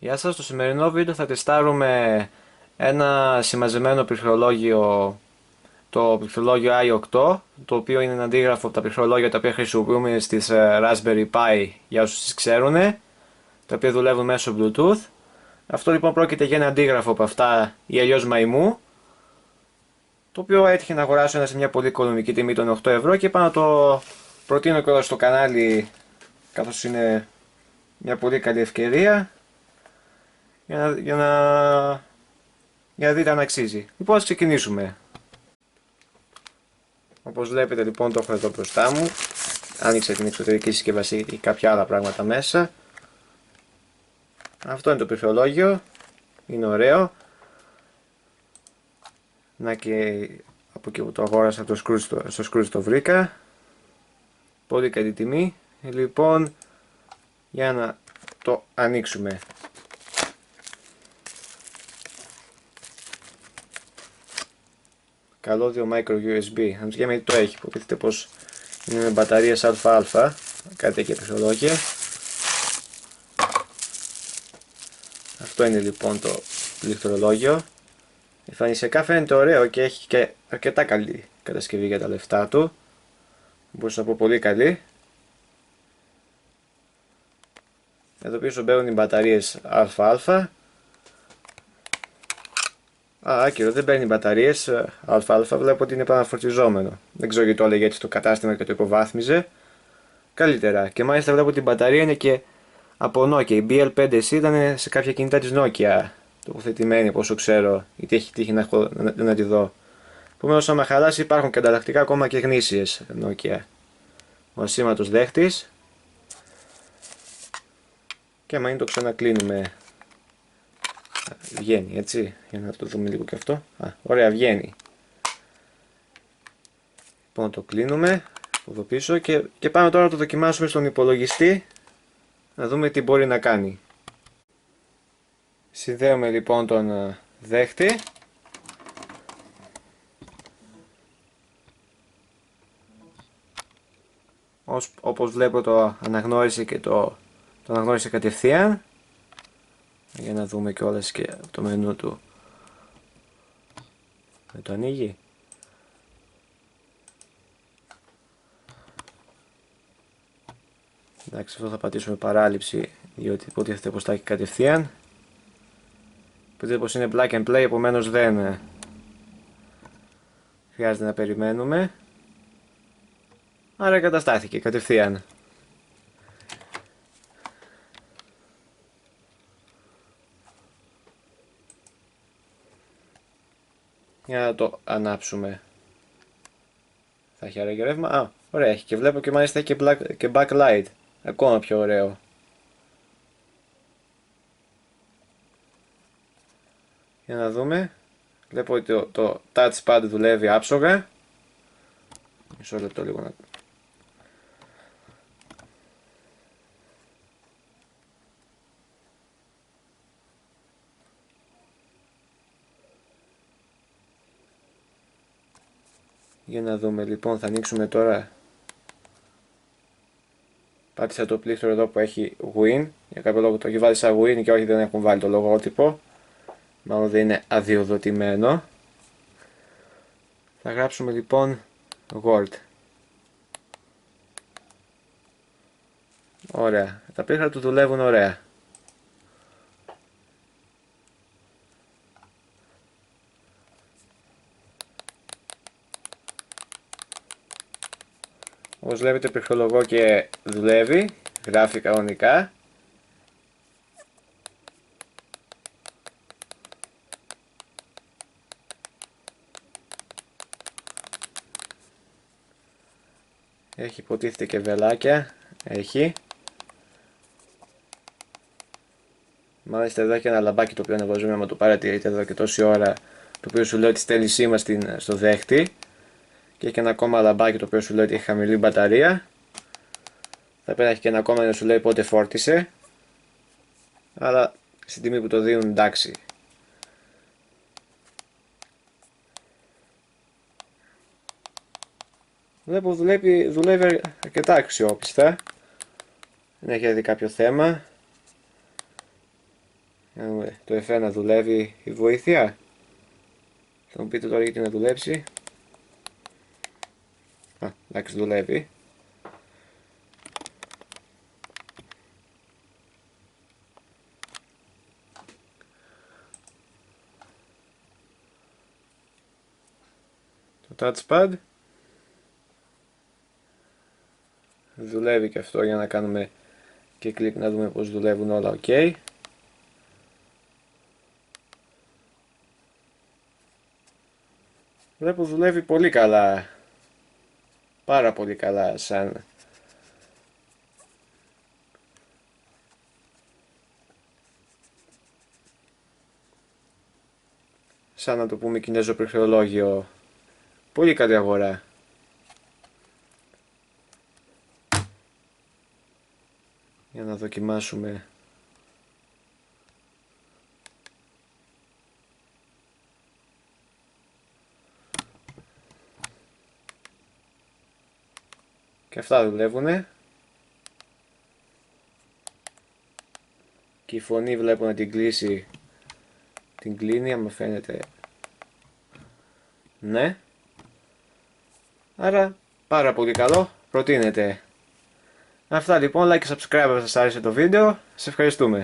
Γεια σας, στο σημερινό βίντεο θα τεστάρουμε ένα συμμαζεμένο πληκτρολόγιο, το πληκτρολόγιο i8, το οποίο είναι ένα αντίγραφο από τα πληκτρολόγια τα οποία χρησιμοποιούμε στις Raspberry Pi για όσους τις ξέρουν, τα οποία δουλεύουν μέσω Bluetooth. Αυτό λοιπόν πρόκειται για ένα αντίγραφο από αυτά ή αλλιώς μαϊμού, το οποίο έτυχε να αγοράσω ένα σε μια πολύ οικονομική τιμή των 8 ευρώ και είπα να το προτείνω και στο κανάλι, καθώς είναι μια πολύ καλή ευκαιρία για να δείτε αν αξίζει. Λοιπόν, ας ξεκινήσουμε. Όπως βλέπετε λοιπόν το έχω εδώ μπροστά μου. Άνοιξα την εξωτερική συσκευασία γιατί έχει κάποια άλλα πράγματα μέσα. Αυτό είναι το πληκτρολόγιο. Είναι ωραίο. Να και από εκεί που το αγόρασα στο Scrooge το βρήκα. Πολύ καλή τιμή. Λοιπόν, για να το ανοίξουμε. Καλώδιο micro USB. Αν γιατί το έχει, υποτίθεται πως είναι με μπαταρίες ΑΑ, κάτι τέτοια πληκτρολόγια. Αυτό είναι λοιπόν το πληκτρολόγιο. Εμφανισιακά φαίνεται ωραίο και έχει και αρκετά καλή κατασκευή για τα λεφτά του. Μπορούσα να πω πολύ καλή. Εδώ πίσω μπαίνουν οι μπαταρίες ΑΑ. Άκυρο, δεν παίρνει μπαταρίες ΑΑ, βλέπω ότι είναι επαναφορτιζόμενο. Δεν ξέρω γιατί το έλεγε έτσι το κατάστημα και το υποβάθμιζε. Καλύτερα. Και μάλιστα βλέπω ότι η μπαταρία είναι και από Nokia. Η BL5C ήταν σε κάποια κινητά της Nokia τοποθετημένη, από όσο ξέρω, γιατί έχει τύχει να τη δω. Επομένως, άμα χαλάσει, υπάρχουν και ανταλλακτικά ακόμα και γνήσιες Nokia. Ο σήματος δέχτης. Και άμα είναι το ξανακλίνουμε. Βγαίνει, έτσι, για να το δούμε λίγο και αυτό. Ωραία, βγαίνει. Λοιπόν, το κλείνουμε από εδώ πίσω και πάμε τώρα να το δοκιμάσουμε στον υπολογιστή, να δούμε τι μπορεί να κάνει. Συνδέουμε λοιπόν τον δέχτη. Όπως βλέπω το αναγνώρισε και το αναγνώρισε κατευθείαν. Για να δούμε κιόλας και το μενού του. Δεν το ανοίγει. Εντάξει, αυτό θα πατήσουμε παράληψη, διότι υποτίθεται πως θα έχει κατευθείαν. Υποτίθεται πως είναι plug and play, επομένως δεν χρειάζεται να περιμένουμε. Άρα εγκαταστάθηκε κατευθείαν. Για να το ανάψουμε. Θα έχει άρα και ρεύμα. Ωραία, έχει και βλέπω και μάλιστα έχει και backlight. Ακόμα πιο ωραίο. Για να δούμε. Βλέπω ότι το touchpad δουλεύει άψογα. Μισό λεπτό λίγο να... Για να δούμε λοιπόν, θα ανοίξουμε τώρα. Πάτησα το πλήκτρο εδώ που έχει Win. Για κάποιο λόγο το έχει βάλει σαν Win και όχι, δεν έχουν βάλει το λογότυπο. Μάλλον δεν είναι αδειοδοτημένο. Θα γράψουμε λοιπόν Word. Ωραία. Τα πλήκτρα του δουλεύουν ωραία. Όπως βλέπετε, πληκτρολογώ και δουλεύει, γράφει κανονικά. Έχει υποτίθεται και βελάκια, έχει. Μάλιστα εδώ έχει ένα λαμπάκι το οποίο ανεβάζουμε, άμα το παρατηρείτε εδώ και τόση ώρα, το οποίο σου λέει ότι στέλνει σήμα στο δέχτη. Και έχει ένα ακόμα λαμπάκι το οποίο σου λέει ότι έχει χαμηλή μπαταρία. Θα πρέπει να έχει και ένα ακόμα να σου λέει πότε φόρτισε. Αλλά στην τιμή που το δίνουν, εντάξει. Βλέπω δουλεύει αρκετά αξιόπιστα. Δεν έχει δει κάποιο θέμα. Το F1 δουλεύει η βοήθεια. Θα μου πείτε τώρα γιατί να δουλέψει. Εντάξει, δουλεύει. Το touchpad δουλεύει και αυτό, για να κάνουμε και κλικ να δούμε πως δουλεύουν όλα ok. Βλέπω δουλεύει πολύ καλά, πάρα πολύ καλά, σαν να το πούμε κινέζο πληκτρολόγιο. Πολύ καλή αγορά. Για να δοκιμάσουμε. Και αυτά δουλεύουνε. Και η φωνή βλέπω να την κλείσει. Την κλείνει, άμα φαίνεται. Ναι. Άρα πάρα πολύ καλό. Προτείνεται. Αυτά λοιπόν, like και subscribe αν σας άρεσε το βίντεο. Σε ευχαριστούμε.